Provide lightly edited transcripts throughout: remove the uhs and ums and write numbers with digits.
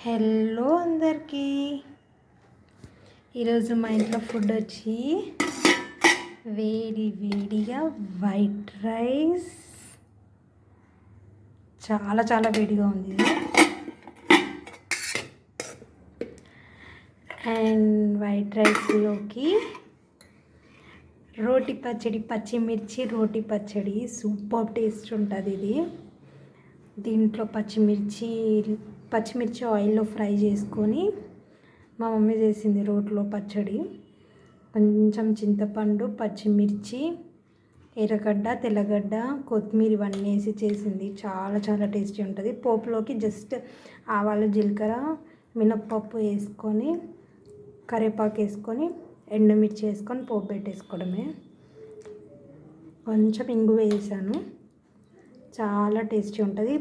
Hello అందరికీ. ఈరోజు మా ఇంట్లో ఫుడ్ వచ్చి వేడిగా వైట్ రైస్. చాలా చాలా వేడిగా ఉంది ఇది. అండ్ వైట్ రైస్లోకి రోటి పచ్చడి, పచ్చిమిర్చి రోటి పచ్చడి సూపర్ టేస్ట్ ఉంటుంది ఇది. దీంట్లో పచ్చిమిర్చి ఆయిల్లో ఫ్రై చేసుకొని మా మమ్మీ చేసింది రోట్లో పచ్చడి. కొంచెం చింతపండు, పచ్చిమిర్చి, ఎర్రగడ్డ, తెల్లగడ్డ, కొత్తిమీర ఇవన్నీ వేసి చేసింది. చాలా చాలా టేస్టీ ఉంటుంది. పోపులోకి జస్ట్ ఆవాలు, జీలకర్ర, మినప్పప్పు వేసుకొని, కరివేపాకు వేసుకొని, ఎండుమిర్చి వేసుకొని పోపు పెట్టేసుకోవడమే. కొంచెం ఇంగువ వేసాను. చాలా టేస్టీ ఉంటుంది.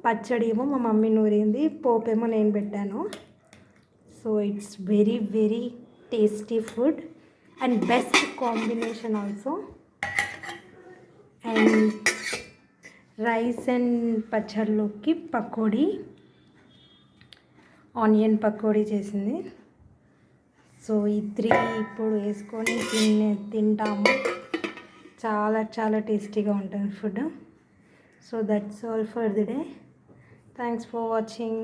పచ్చడి ఏమో మా మమ్మీ నూరింది, పోపు ఏమో నేను పెట్టాను. So it's very very tasty food and best combination also. And rice and పచ్చడిలోకి పకోడీ, ఆనియన్ పకోడీ చేసింది. సో ఈ 3 ఇప్పుడు వేసుకొని తింటాము. చాలా చాలా టేస్టీగా ఉంటుంది food. So that's all for the day. Thanks for watching.